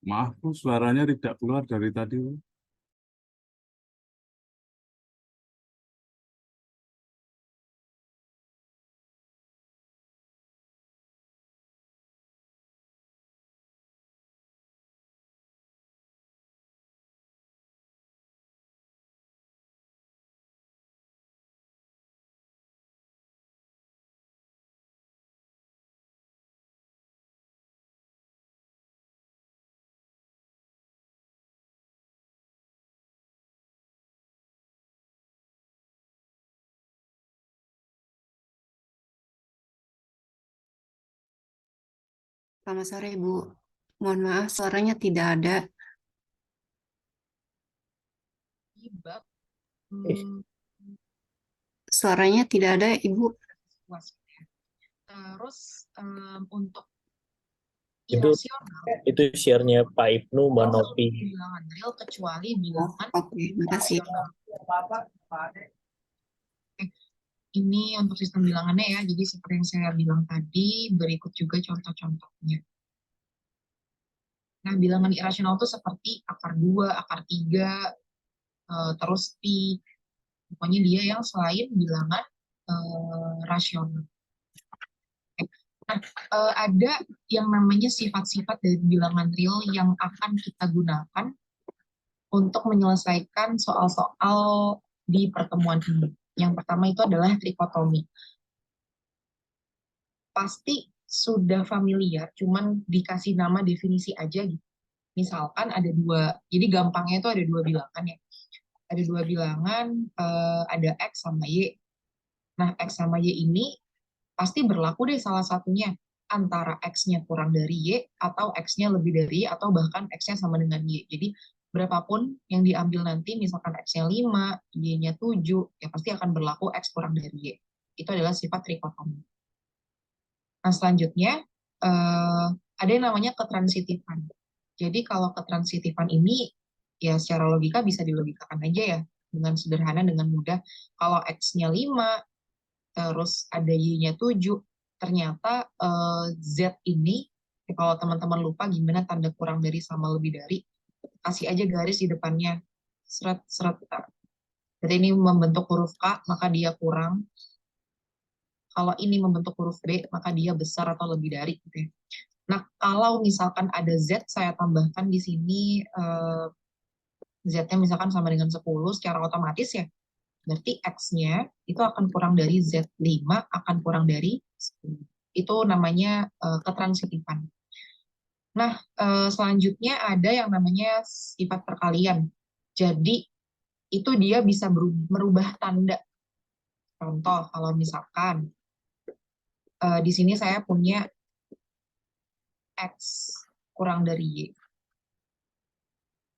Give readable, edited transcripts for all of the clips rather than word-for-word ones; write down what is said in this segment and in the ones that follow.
Maaf, Bu, suaranya tidak keluar dari tadi, Bu. Selamat sore, Bu. Mohon maaf, suaranya tidak ada. Bab Suaranya tidak ada, Ibu. terus untuk Itu irasional itu share-nya Pak Ibnu Mbak Nopi. bilangan real kecuali Oh, bilangan oke, makasih. rasional. Ini untuk sistem bilangannya ya. Jadi seperti yang saya bilang tadi, berikut juga contoh-contohnya. Nah, bilangan irasional itu seperti akar 2, akar 3, terus pi. Pokoknya dia yang selain bilangan rasional. Nah, ada yang namanya sifat-sifat dari bilangan real yang akan kita gunakan untuk menyelesaikan soal-soal di pertemuan ini. Yang pertama itu adalah trikotomi. Pasti sudah familiar, cuman dikasih nama definisi aja gitu. Misalkan ada dua, jadi gampangnya itu ada dua bilangan ya. Ada dua bilangan, ada X sama Y. Nah, X sama Y ini pasti berlaku deh salah satunya. Antara X-nya kurang dari Y, atau X-nya lebih dari Y, atau bahkan X-nya sama dengan Y. Jadi, berapapun yang diambil nanti, misalkan X-nya 5, Y-nya 7, ya pasti akan berlaku X kurang dari Y. Itu adalah sifat trikotomi. Nah, selanjutnya, ada yang namanya ketransitifan. Jadi, kalau ketransitifan ini, ya secara logika bisa dilogikakan aja ya, dengan sederhana, dengan mudah. Kalau X-nya 5, terus ada Y-nya 7, ternyata Z ini, kalau teman-teman lupa gimana tanda kurang dari sama lebih dari, kasih aja garis di depannya, seret-seret. Jadi ini membentuk huruf K, maka dia kurang. Kalau ini membentuk huruf B, maka dia besar atau lebih dari. Gitu ya. Nah, kalau misalkan ada Z, saya tambahkan di sini Z-nya misalkan sama dengan 10, secara otomatis ya, berarti X-nya itu akan kurang dari Z5, akan kurang dari 10. Itu namanya ketransitifan. Nah, selanjutnya ada yang namanya sifat perkalian. Jadi, itu dia bisa merubah tanda. Contoh, kalau misalkan di sini saya punya X kurang dari Y.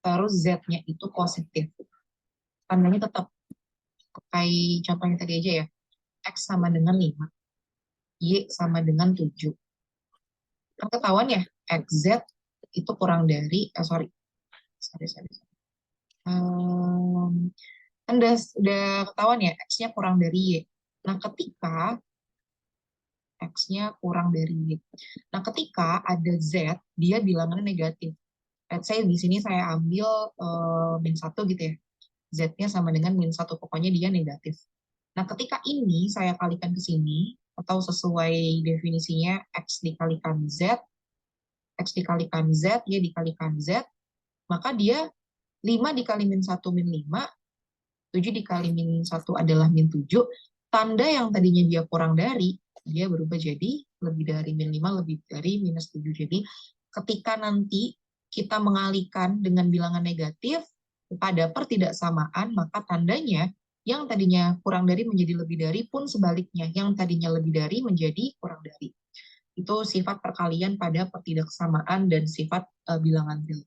Terus Z-nya itu positif. Tandanya tetap kayak contohnya tadi aja ya. X sama dengan 5. Y sama dengan 7. Kan ketahuan ya, XZ itu kurang dari, sorry. Kan udah ketahuan ya, X-nya kurang dari Y. Nah, ketika X-nya kurang dari Y. Nah, ketika ada Z, dia bilangannya negatif. Let's say di sini saya ambil -1 gitu ya. Z-nya sama dengan -1, pokoknya dia negatif. Nah, ketika ini saya kalikan ke sini, atau sesuai definisinya X dikalikan Z, X dikalikan Z, Y dikalikan Z, maka dia 5 dikali -1 -5, 7 dikali -1 adalah -7, tanda yang tadinya dia kurang dari, dia berubah jadi lebih dari -5, lebih dari -7. Jadi ketika nanti kita mengalihkan dengan bilangan negatif pada pertidaksamaan, maka tandanya yang tadinya kurang dari menjadi lebih dari, pun sebaliknya, yang tadinya lebih dari menjadi kurang dari. Itu sifat perkalian pada pertidaksamaan dan sifat bilangan real.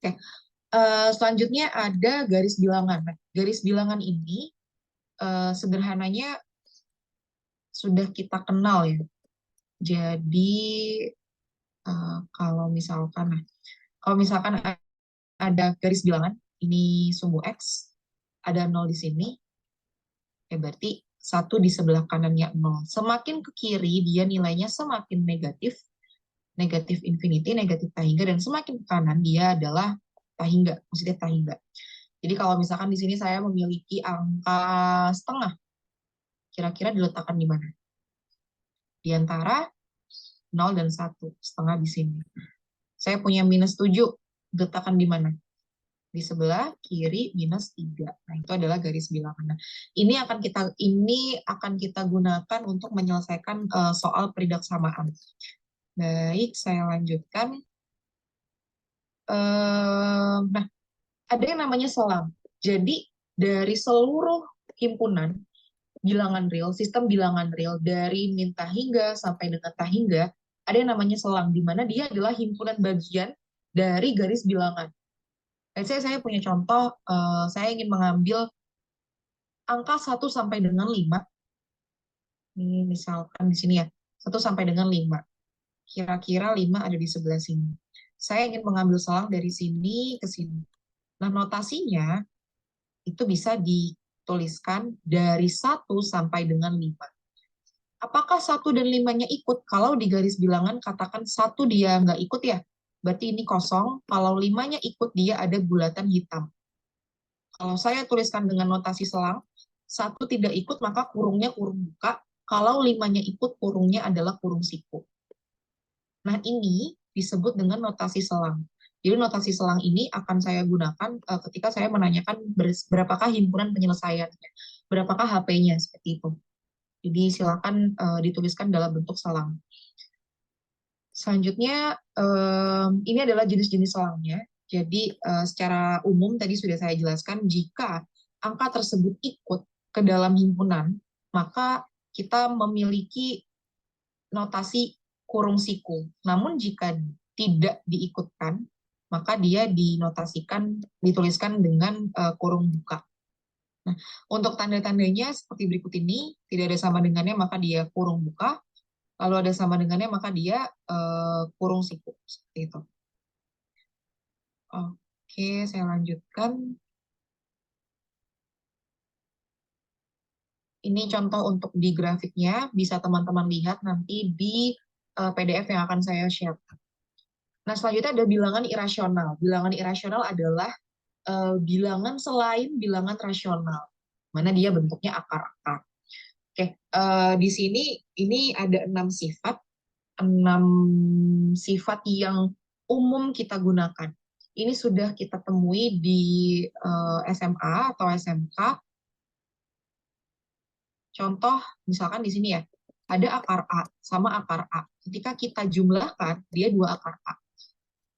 Oke. Selanjutnya ada garis bilangan. Nah, garis bilangan ini sederhananya sudah kita kenal ya. Jadi kalau misalkan ada garis bilangan, ini sumbu X, ada 0 di sini, ya berarti 1 di sebelah kanannya 0. Semakin ke kiri, dia nilainya semakin negatif, negatif infinity, negatif tak hingga, dan semakin ke kanan, dia adalah tak hingga, maksudnya tak hingga. Jadi kalau misalkan di sini saya memiliki angka setengah, kira-kira diletakkan di mana? Di antara 0 dan 1, setengah di sini. Saya punya minus 7, diletakkan di mana? Di sebelah kiri minus 3. Nah, itu adalah garis bilangan. Nah, ini akan kita gunakan untuk menyelesaikan soal peridaksamaan. Baik, saya lanjutkan. Nah, ada yang namanya selang. Jadi, dari seluruh himpunan bilangan real, sistem bilangan real, dari min tak hingga sampai dengan tak hingga, ada yang namanya selang, di mana dia adalah himpunan bagian dari garis bilangan. Saya punya contoh, saya ingin mengambil angka 1 sampai dengan 5. Ini misalkan di sini ya, 1 sampai dengan 5. Kira-kira 5 ada di sebelah sini. Saya ingin mengambil selang dari sini ke sini. Nah, notasinya itu bisa dituliskan dari 1 sampai dengan 5. Apakah 1 dan 5-nya ikut? Kalau di garis bilangan katakan 1 dia nggak ikut ya, berarti ini kosong. Kalau 5-nya ikut, dia ada bulatan hitam. Kalau saya tuliskan dengan notasi selang, 1 tidak ikut, maka kurungnya kurung buka. Kalau 5-nya ikut, kurungnya adalah kurung siku. Nah, ini disebut dengan notasi selang. Jadi notasi selang ini akan saya gunakan ketika saya menanyakan berapakah himpunan penyelesaiannya, berapakah HP-nya, seperti itu. Jadi silakan dituliskan dalam bentuk selang. Selanjutnya, ini adalah jenis-jenis selangnya. Jadi secara umum tadi sudah saya jelaskan, jika angka tersebut ikut ke dalam himpunan, maka kita memiliki notasi kurung siku. Namun jika tidak diikutkan, maka dia dituliskan dengan kurung buka. Nah, untuk tanda-tandanya seperti berikut ini, tidak ada sama dengannya maka dia kurung buka, lalu ada sama dengannya maka dia kurung siku. Seperti itu. Oke, saya lanjutkan. Ini contoh untuk di grafiknya, bisa teman-teman lihat nanti di PDF yang akan saya share. Nah, selanjutnya ada bilangan irasional. Bilangan irasional adalah bilangan selain bilangan rasional, mana dia bentuknya akar-akar. Oke, di sini ini ada 6 sifat yang umum kita gunakan. Ini sudah kita temui di SMA atau SMK. Contoh, misalkan di sini ya, ada akar A sama akar A. Ketika kita jumlahkan, dia 2 akar A.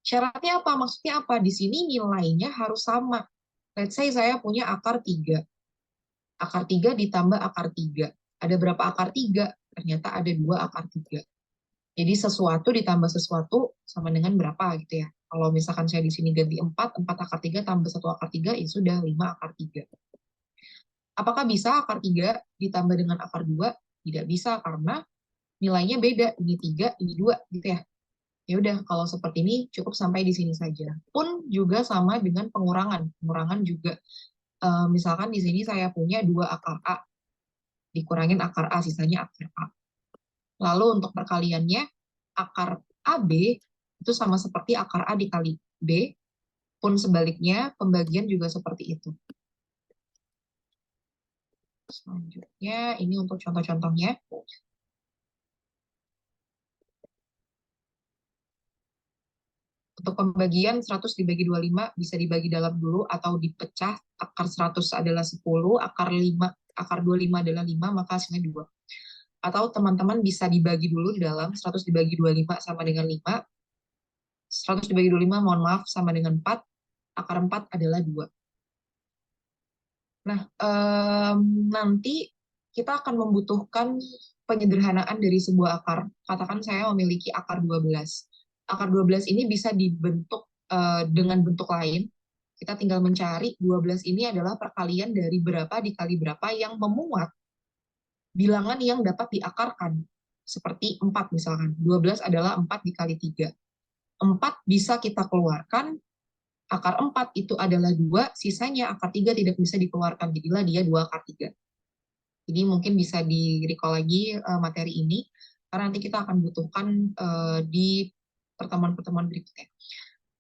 Syaratnya apa? Maksudnya apa? Di sini nilainya harus sama. Let's say saya punya akar 3. Akar 3 ditambah akar 3. Ada berapa akar 3? Ternyata ada 2 akar 3. Jadi sesuatu ditambah sesuatu sama dengan berapa gitu ya. Kalau misalkan saya di sini ganti 4 akar 3 tambah 1 akar 3, itu sudah 5 akar 3. Apakah bisa akar 3 ditambah dengan akar 2? Tidak bisa, karena nilainya beda. Ini 3, ini 2 gitu ya. Ya udah, kalau seperti ini cukup sampai di sini saja. Pun juga sama dengan pengurangan. Pengurangan juga, misalkan di sini saya punya 2 akar A, dikurangin akar A, sisanya akar A. Lalu untuk perkaliannya, akar AB itu sama seperti akar A dikali B, pun sebaliknya, pembagian juga seperti itu. Selanjutnya, ini untuk contoh-contohnya. Untuk pembagian 100 dibagi 25 bisa dibagi dalam dulu atau dipecah. Akar 100 adalah 10, akar 25 adalah 5, maka hasilnya 2. Atau teman-teman bisa dibagi dulu di dalam 100 dibagi 25 sama dengan 5. 100 dibagi 25, mohon maaf, sama dengan 4. Akar 4 adalah 2. Nah, nanti kita akan membutuhkan penyederhanaan dari sebuah akar. Katakan saya memiliki akar 12. Akar 12 ini bisa dibentuk dengan bentuk lain. Kita tinggal mencari 12 ini adalah perkalian dari berapa dikali berapa yang memuat bilangan yang dapat diakarkan. Seperti 4 misalkan. 12 adalah 4 dikali 3. 4 bisa kita keluarkan, akar 4 itu adalah 2, sisanya akar 3 tidak bisa dikeluarkan. Jadilah dia 2 akar 3. Jadi mungkin bisa di-recall lagi materi ini, karena nanti kita akan butuhkan di pertemuan-pertemuan berikutnya.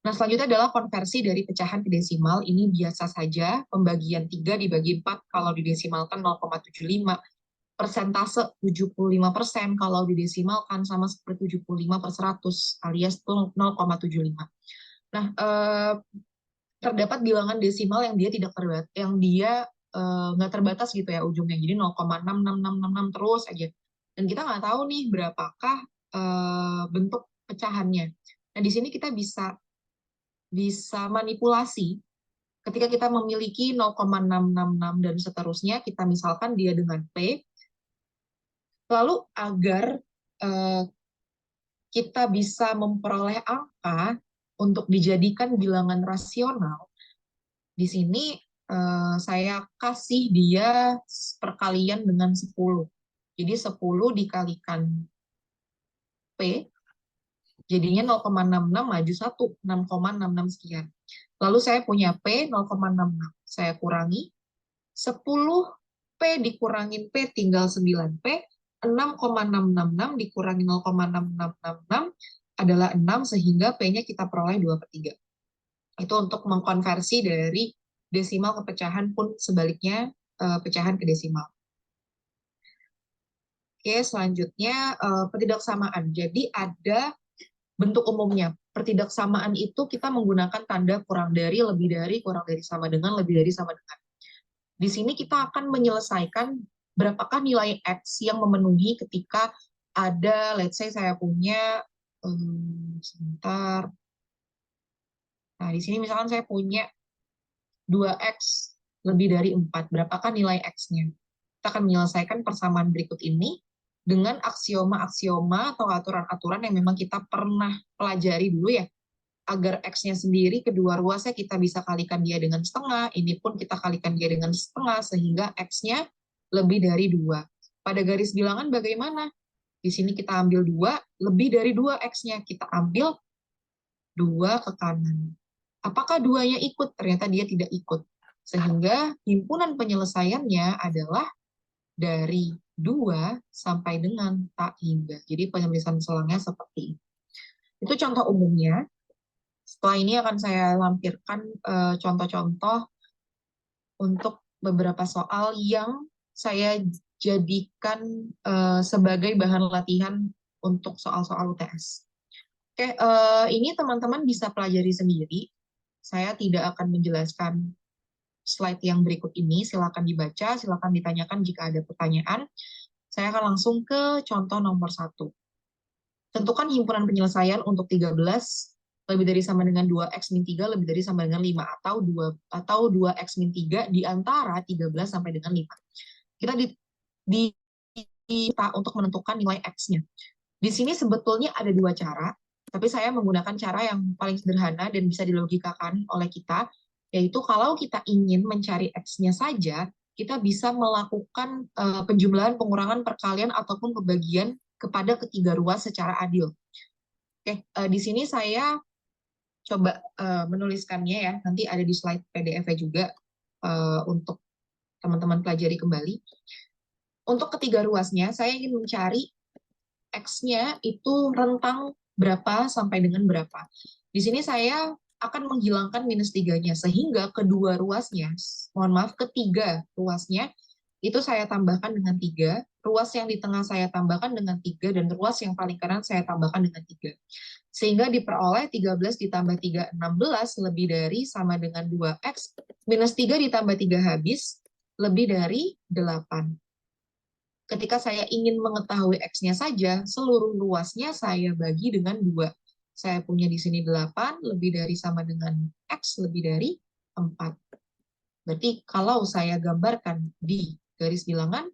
Nah, selanjutnya adalah konversi dari pecahan ke desimal. Ini biasa saja, pembagian 3 dibagi 4, kalau didesimalkan 0,75. Persentase 75%, kalau didesimalkan sama seperti 75/100, alias 0,75. Nah, terdapat bilangan desimal yang dia tidak terbatas, yang dia nggak terbatas gitu ya ujungnya, jadi 0,66666 terus aja. Dan kita nggak tahu nih berapakah bentuk pecahannya. Nah, di sini kita bisa manipulasi. Ketika kita memiliki 0,666 dan seterusnya, kita misalkan dia dengan P, lalu agar kita bisa memperoleh angka untuk dijadikan bilangan rasional, di sini saya kasih dia perkalian dengan 10. Jadi 10 dikalikan P, jadinya 0,66 maju 1, 6,66 sekian. Lalu saya punya P 0,66, saya kurangi, 10 P dikurangin P tinggal 9P, 6,666 dikurangi 0,6666 adalah 6, sehingga P-nya kita peroleh 2/3. Itu untuk mengkonversi dari desimal ke pecahan, pun sebaliknya pecahan ke desimal. Oke, selanjutnya pertidaksamaan. Jadi ada bentuk umumnya. Pertidaksamaan itu kita menggunakan tanda kurang dari, lebih dari, kurang dari, sama dengan, lebih dari, sama dengan. Di sini kita akan menyelesaikan berapakah nilai X yang memenuhi ketika ada, let's say saya punya, sebentar. Nah, di sini misalkan saya punya 2X lebih dari 4. Berapakah nilai X-nya? Kita akan menyelesaikan persamaan berikut ini dengan aksioma-aksioma atau aturan-aturan yang memang kita pernah pelajari dulu ya. Agar X-nya sendiri, kedua ruasnya kita bisa kalikan dia dengan setengah, ini pun kita kalikan dia dengan setengah, sehingga X-nya lebih dari 2. Pada garis bilangan bagaimana? Di sini kita ambil 2, lebih dari 2 X-nya, kita ambil 2 ke kanan. Apakah 2-nya ikut? Ternyata dia tidak ikut. Sehingga himpunan penyelesaiannya adalah dari 2 sampai dengan tak hingga. Jadi penulisan selangnya seperti ini. Itu contoh umumnya. Setelah ini akan saya lampirkan contoh-contoh untuk beberapa soal yang saya jadikan sebagai bahan latihan untuk soal-soal UTS. Oke, ini teman-teman bisa pelajari sendiri. Saya tidak akan menjelaskan slide yang berikut ini. Silakan dibaca, silakan ditanyakan jika ada pertanyaan. Saya akan langsung ke contoh nomor 1. Tentukan himpunan penyelesaian untuk 13 lebih dari sama dengan 2x min 3 lebih dari sama dengan 5, atau 2x min 3 di antara 13 sampai dengan 5. Kita diminta untuk menentukan nilai x-nya. Di sini sebetulnya ada 2 cara, tapi saya menggunakan cara yang paling sederhana dan bisa dilogikakan oleh kita, yaitu kalau kita ingin mencari x-nya saja, kita bisa melakukan penjumlahan, pengurangan, perkalian, ataupun pembagian kepada ketiga ruas secara adil. Oke, di sini saya coba menuliskannya ya, nanti ada di slide PDF-nya juga untuk teman-teman pelajari kembali. Untuk ketiga ruasnya, saya ingin mencari X-nya itu rentang berapa sampai dengan berapa. Di sini saya akan menghilangkan minus 3-nya, sehingga kedua ruasnya, ketiga ruasnya, itu saya tambahkan dengan 3, ruas yang di tengah saya tambahkan dengan 3, dan ruas yang paling kanan saya tambahkan dengan 3. Sehingga diperoleh 13 ditambah 3, 16, lebih dari sama dengan 2X, minus 3 ditambah 3 habis, lebih dari 8. Ketika saya ingin mengetahui X-nya saja, seluruh luasnya saya bagi dengan 2. Saya punya di sini 8, lebih dari sama dengan X, lebih dari 4. Berarti kalau saya gambarkan di garis bilangan,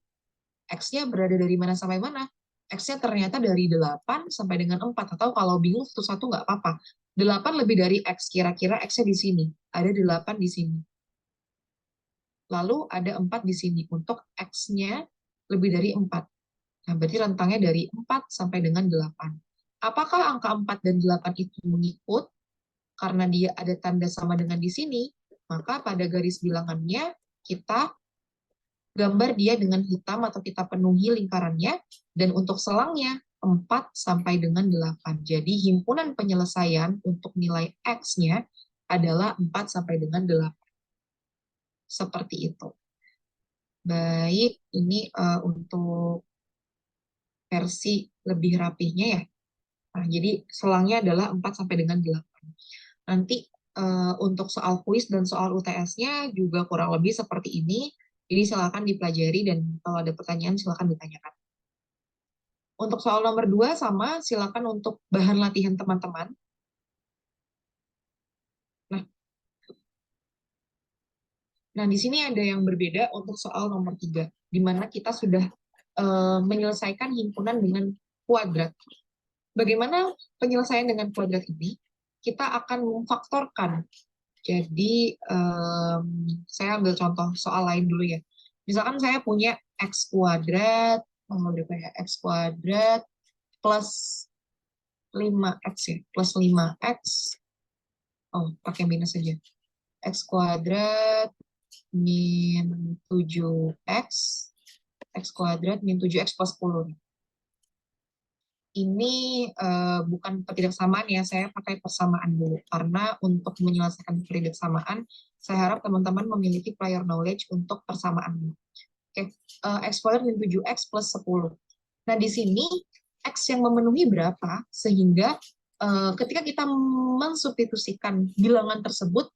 X-nya berada dari mana sampai mana? X-nya ternyata dari 8 sampai dengan 4, atau kalau bingung satu-satu nggak apa-apa. 8 lebih dari X, kira-kira X-nya di sini. Ada 8 di sini. Lalu ada 4 di sini. Untuk X-nya lebih dari 4. Nah, berarti rentangnya dari 4 sampai dengan 8. Apakah angka 4 dan 8 itu mengikut? Karena dia ada tanda sama dengan di sini, maka pada garis bilangannya kita gambar dia dengan hitam atau kita penuhi lingkarannya, dan untuk selangnya 4 sampai dengan 8. Jadi himpunan penyelesaian untuk nilai X-nya adalah 4 sampai dengan 8. Seperti itu. Baik, ini untuk versi lebih rapihnya ya. Nah, jadi selangnya adalah 4 sampai dengan 8. Nanti untuk soal kuis dan soal UTS-nya juga kurang lebih seperti ini. Jadi silakan dipelajari dan kalau ada pertanyaan silakan ditanyakan. Untuk soal nomor 2 sama, silakan untuk bahan latihan teman-teman. Nah, di sini ada yang berbeda untuk soal nomor 3, di mana kita sudah menyelesaikan himpunan dengan kuadrat. Bagaimana penyelesaian dengan kuadrat ini? Kita akan memfaktorkan. Jadi, saya ambil contoh soal lain dulu ya. Misalkan saya punya X kuadrat, X kuadrat plus 5X ya, plus 5X, pakai minus saja. X kuadrat min 7X, X kuadrat min 7X plus 10. Ini bukan ketidaksamaan ya, saya pakai persamaan dulu. Karena untuk menyelesaikan ketidaksamaan, saya harap teman-teman memiliki prior knowledge untuk persamaan. Oke, X kuadrat min 7X plus 10. Nah, di sini X yang memenuhi berapa, sehingga ketika kita mensubstitusikan bilangan tersebut,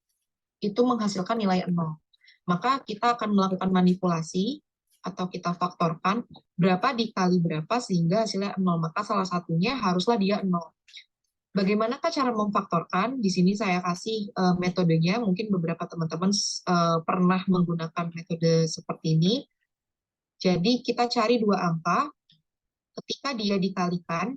itu menghasilkan nilai 0. Maka kita akan melakukan manipulasi, atau kita faktorkan berapa dikali berapa sehingga hasilnya 0. Maka salah satunya haruslah dia 0. Bagaimanakah cara memfaktorkan? Di sini saya kasih metodenya. Mungkin beberapa teman-teman pernah menggunakan metode seperti ini. Jadi kita cari dua angka. Ketika dia dikalikan,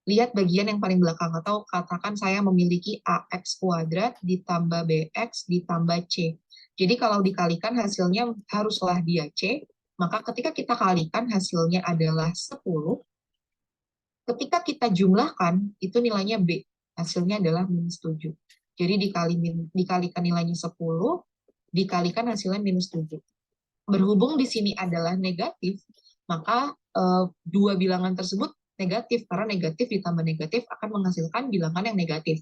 lihat bagian yang paling belakang. Atau katakan saya memiliki AX kuadrat ditambah BX ditambah C. Jadi kalau dikalikan hasilnya haruslah dia C. Maka ketika kita kalikan hasilnya adalah 10. Ketika kita jumlahkan, itu nilainya B. Hasilnya adalah minus 7. Jadi dikalikan nilainya 10, dikalikan hasilnya minus 7. Berhubung di sini adalah negatif, maka dua bilangan tersebut negatif, karena negatif ditambah negatif akan menghasilkan bilangan yang negatif.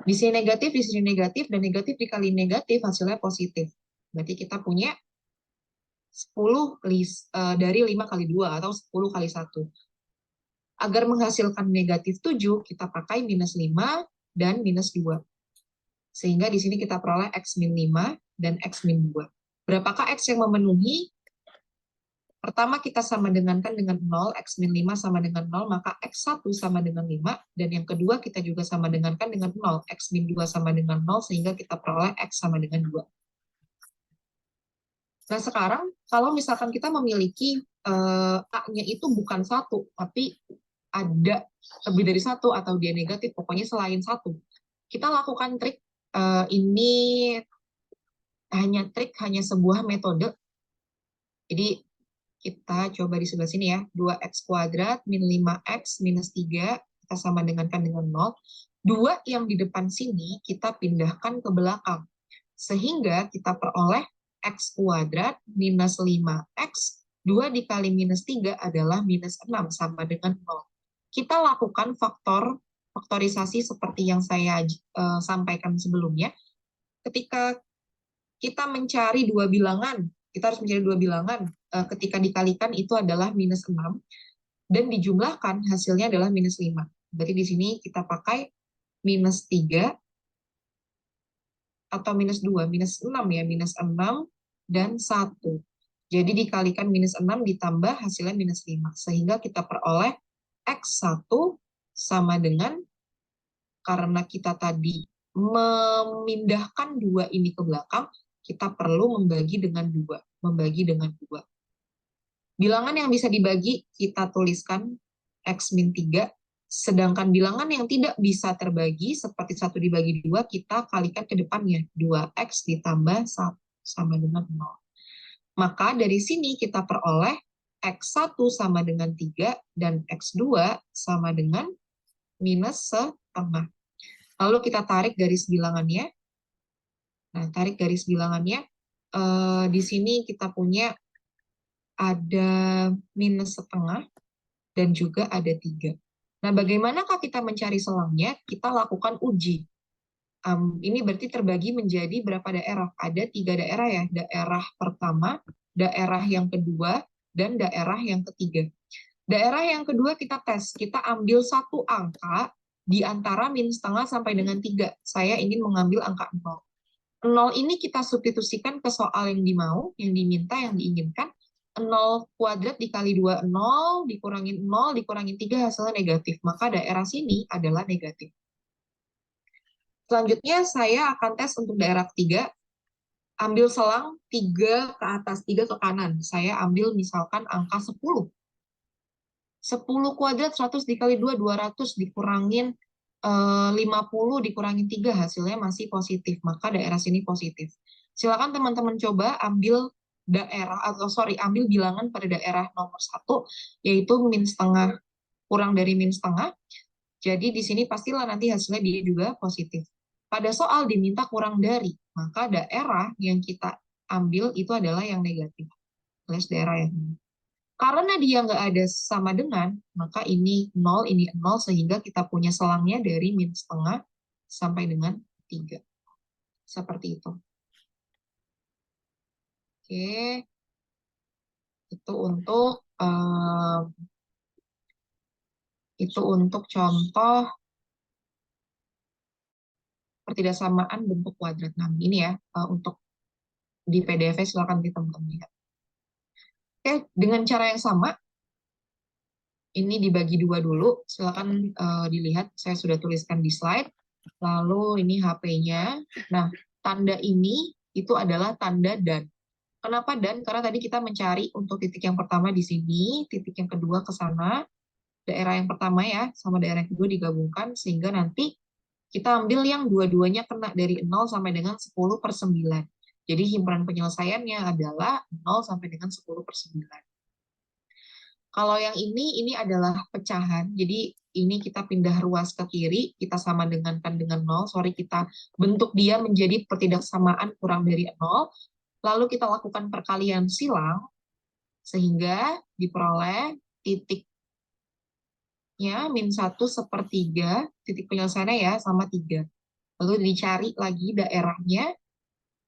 Di sini negatif, dan negatif dikali negatif, hasilnya positif. Berarti kita punya 10 dari 5 kali 2 atau 10 kali 1. Agar menghasilkan negatif 7, kita pakai minus 5 dan minus 2. Sehingga di sini kita peroleh X min 5 dan X min 2. Berapakah X yang memenuhi? Pertama kita sama dengankan dengan 0, X min 5 sama dengan 0, maka X1 sama dengan 5. Dan yang kedua kita juga sama dengankan dengan 0, X min 2 sama dengan 0, sehingga kita peroleh X sama dengan 2. Nah, sekarang kalau misalkan kita memiliki A-nya itu bukan 1, tapi ada lebih dari 1 atau dia negatif, pokoknya selain 1. Kita lakukan trik, ini hanya sebuah metode. Jadi kita coba di sebelah sini ya, 2X kuadrat min 5X minus 3, kita sama dengankan dengan 0. 2 yang di depan sini kita pindahkan ke belakang. Sehingga kita peroleh X kuadrat minus 5X, 2 dikali minus 3 adalah minus 6, sama dengan 0. Kita lakukan faktorisasi seperti yang saya sampaikan sebelumnya. Ketika kita mencari dua bilangan, kita harus mencari dua bilangan, ketika dikalikan itu adalah minus 6, dan dijumlahkan hasilnya adalah minus 5. Berarti di sini kita pakai minus 3, atau minus 2, minus 6 ya, minus 6 dan 1. Jadi dikalikan minus 6 ditambah hasilnya minus 5. Sehingga kita peroleh X1 sama dengan, karena kita tadi memindahkan 2 ini ke belakang, kita perlu membagi dengan 2. Membagi dengan 2. Bilangan yang bisa dibagi, kita tuliskan X min 3 Sedangkan bilangan yang tidak bisa terbagi, seperti 1 dibagi 2, kita kalikan ke depannya. 2x ditambah 1 sama dengan 0. Maka dari sini kita peroleh x1 sama dengan 3 dan x2 sama dengan minus setengah. Lalu kita tarik garis bilangannya. Nah, tarik garis bilangannya. Di sini kita punya ada minus setengah dan juga ada 3. Nah, bagaimanakah kita mencari selangnya? Kita lakukan uji. Ini berarti terbagi menjadi berapa daerah? Ada 3 daerah ya. Daerah pertama, daerah yang kedua, dan daerah yang ketiga. Daerah yang kedua kita tes. Kita ambil satu angka di antara min setengah sampai dengan 3. Saya ingin mengambil angka 0. 0 ini kita substitusikan ke soal yang dimau, yang diminta, yang diinginkan. 0 kuadrat dikali 2, 0, dikurangin 0, dikurangin 3, hasilnya negatif. Maka daerah sini adalah negatif. Selanjutnya saya akan tes untuk daerah ketiga. Ambil selang 3 ke atas, 3 ke kanan. Saya ambil misalkan angka 10. 10 kuadrat 100 dikali 2, 200, dikurangin 50, dikurangin 3, hasilnya masih positif. Maka daerah sini positif. Silakan teman-teman coba ambil ambil bilangan pada daerah nomor 1, yaitu min setengah, kurang dari min setengah. Jadi di sini pastilah nanti hasilnya dia juga positif. Pada soal diminta kurang dari, maka daerah yang kita ambil itu adalah yang negatif. Alias daerah yang ini. Karena dia nggak ada sama dengan, maka ini 0, ini 0, sehingga kita punya selangnya dari min setengah sampai dengan 3. Seperti itu. Oke. Itu untuk contoh pertidaksamaan bentuk kuadrat. Nah, ini ya, untuk di PDF silakan teman-teman lihat. Oke, dengan cara yang sama, ini dibagi 2 dulu, silakan dilihat, saya sudah tuliskan di slide. Lalu ini HP-nya. Nah, tanda ini itu adalah tanda dan. Kenapa dan? Karena tadi kita mencari untuk titik yang pertama di sini, titik yang kedua ke sana, daerah yang pertama ya, sama daerah yang kedua digabungkan, sehingga nanti kita ambil yang dua-duanya kena dari 0 sampai dengan 10/9. Jadi himpunan penyelesaiannya adalah 0 sampai dengan 10/9. Kalau yang ini adalah pecahan. Jadi ini kita pindah ruas ke kiri, kita sama dengankan dengan 0. Sorry, kita bentuk dia menjadi pertidaksamaan kurang dari 0. Lalu kita lakukan perkalian silang, sehingga diperoleh titiknya min 1/3, titik penyelesaiannya ya, sama 3. Lalu dicari lagi daerahnya,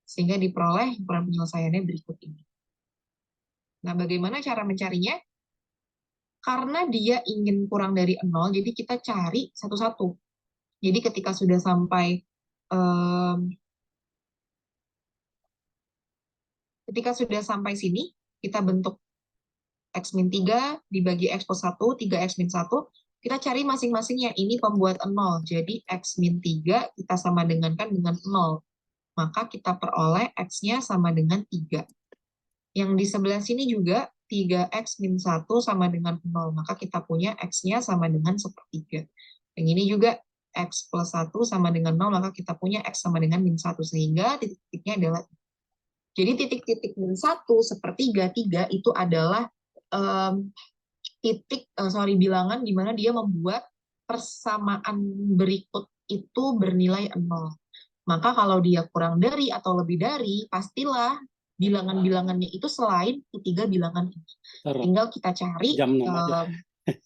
sehingga diperoleh himpunan penyelesaiannya berikut ini. Nah, bagaimana cara mencarinya? Karena dia ingin kurang dari 0, jadi kita cari satu-satu. Jadi ketika sudah sampai sini, kita bentuk x min 3 dibagi x plus 1, 3x min 1, kita cari masing-masingnya. Ini pembuat 0, jadi x min 3 kita sama dengankan dengan 0. Maka kita peroleh x-nya sama dengan 3. Yang di sebelah sini juga 3x min 1 sama dengan 0. Maka kita punya x-nya sama dengan 1/3. Yang ini juga x plus 1 sama dengan 0, maka kita punya x sama dengan min 1. Sehingga titik-titiknya adalah, jadi titik-titik min 1/3, 3 itu adalah bilangan di mana dia membuat persamaan berikut itu bernilai 0. Maka kalau dia kurang dari atau lebih dari, pastilah bilangan-bilangannya itu selain ketiga bilangan ini. Tinggal kita cari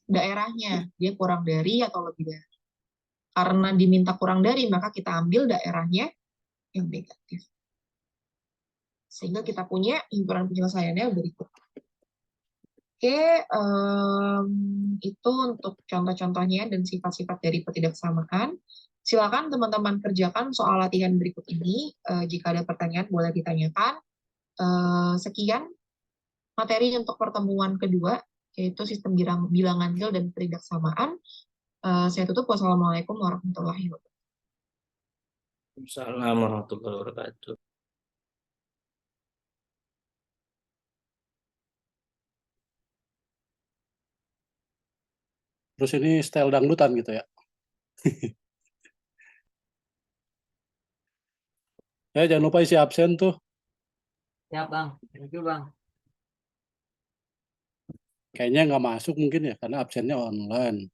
daerahnya, dia kurang dari atau lebih dari. Karena diminta kurang dari, maka kita ambil daerahnya yang negatif. Sehingga kita punya himpunan penyelesaiannya berikut. Oke, itu untuk contoh-contohnya dan sifat-sifat dari pertidaksamaan. Silakan teman-teman kerjakan soal latihan berikut ini. Jika ada pertanyaan boleh ditanyakan. Sekian materi untuk pertemuan kedua, yaitu sistem bilangan nil dan pertidaksamaan. Saya tutup. Wassalamualaikum warahmatullahi wabarakatuh. Waalaikumsalam warahmatullahi wabarakatuh. Terus ini style dangdutan gitu ya. Ya, jangan lupa isi absen tuh. Siap, Bang. Thank you, Bang. Kayaknya nggak masuk mungkin ya, karena absennya online.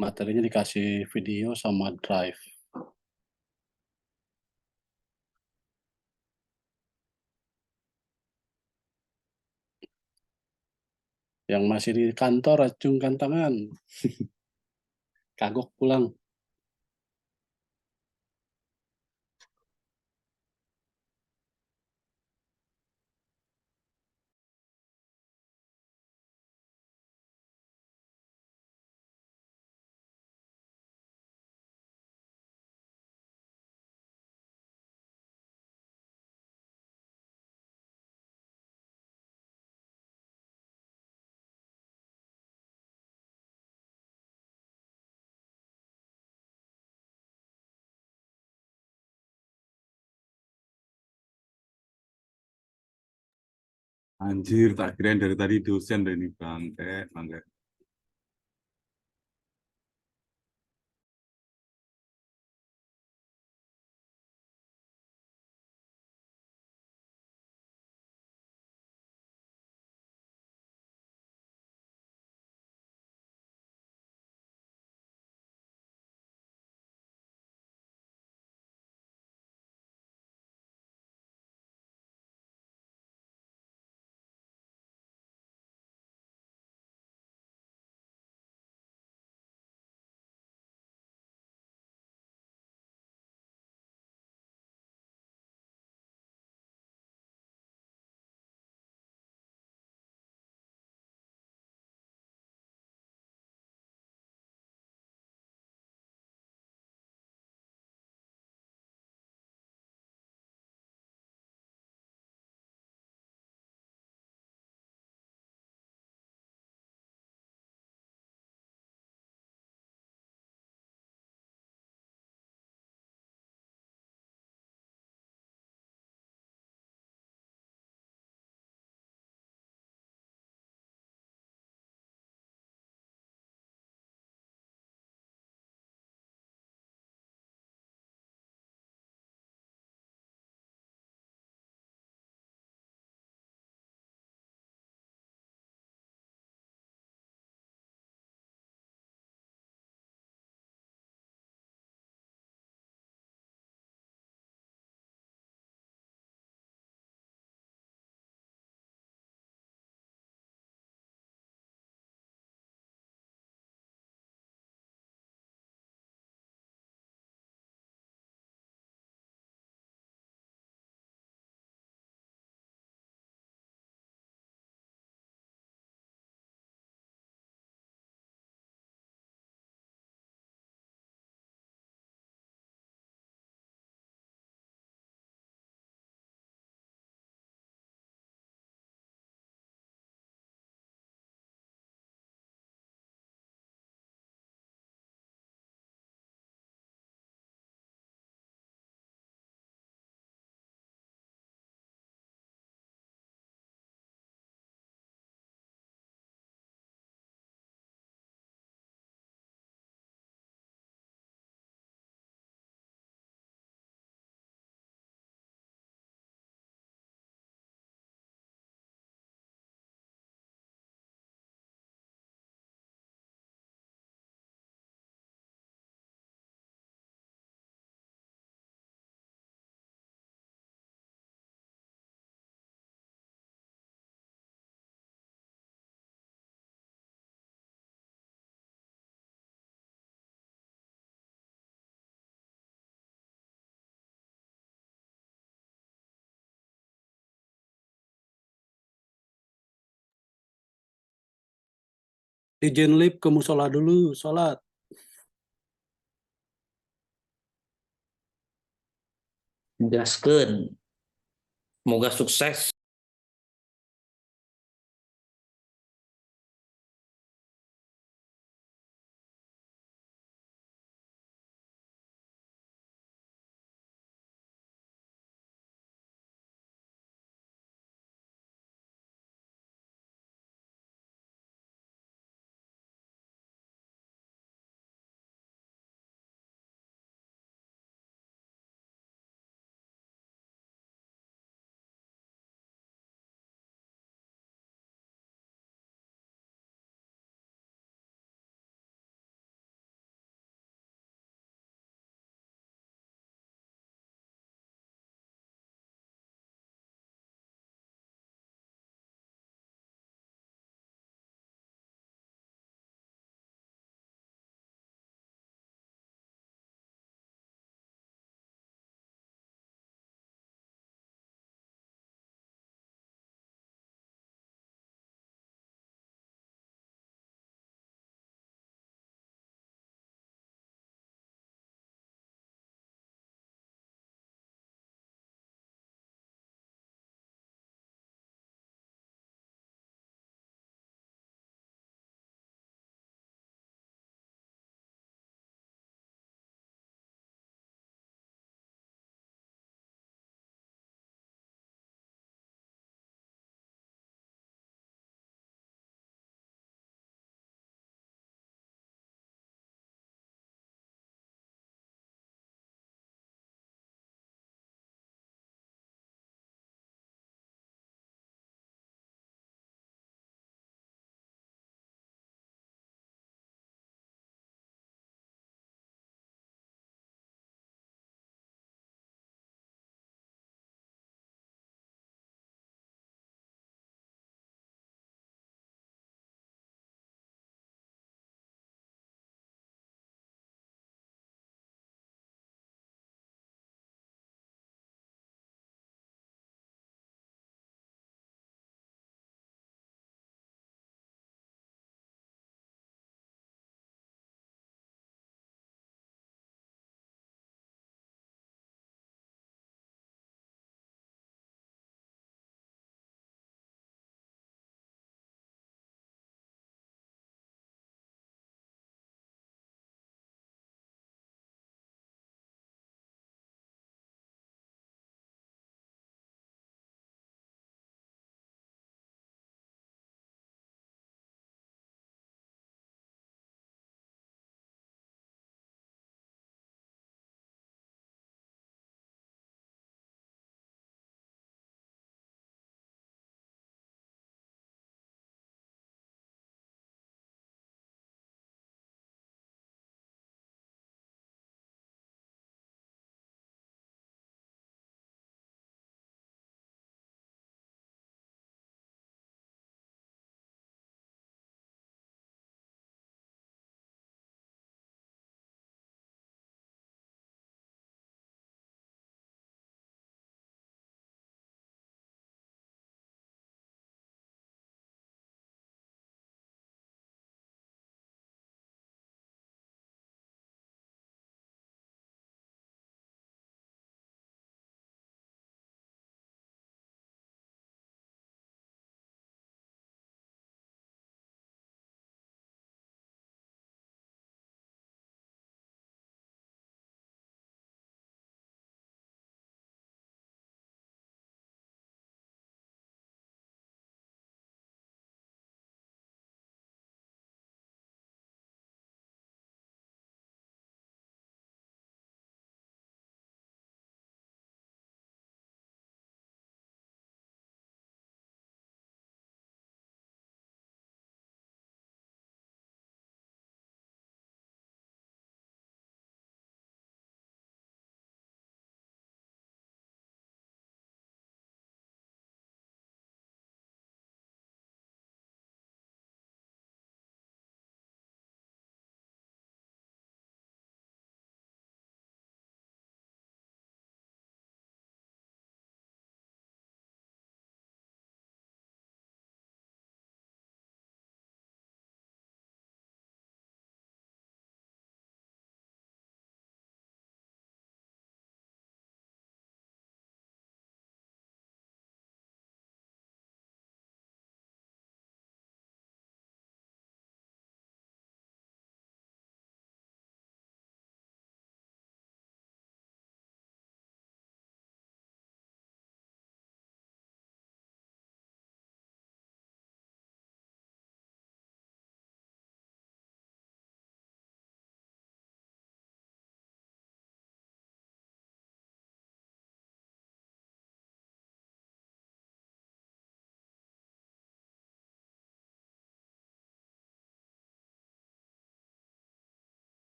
Materinya dikasih video sama drive. Yang masih di kantor, acungkan tangan. Kagok pulang. Anjir, tak kirain dari tadi dosen deh ini bangke, bangke. Izin lip ke musola dulu, sholat. Gaskeun. Semoga sukses.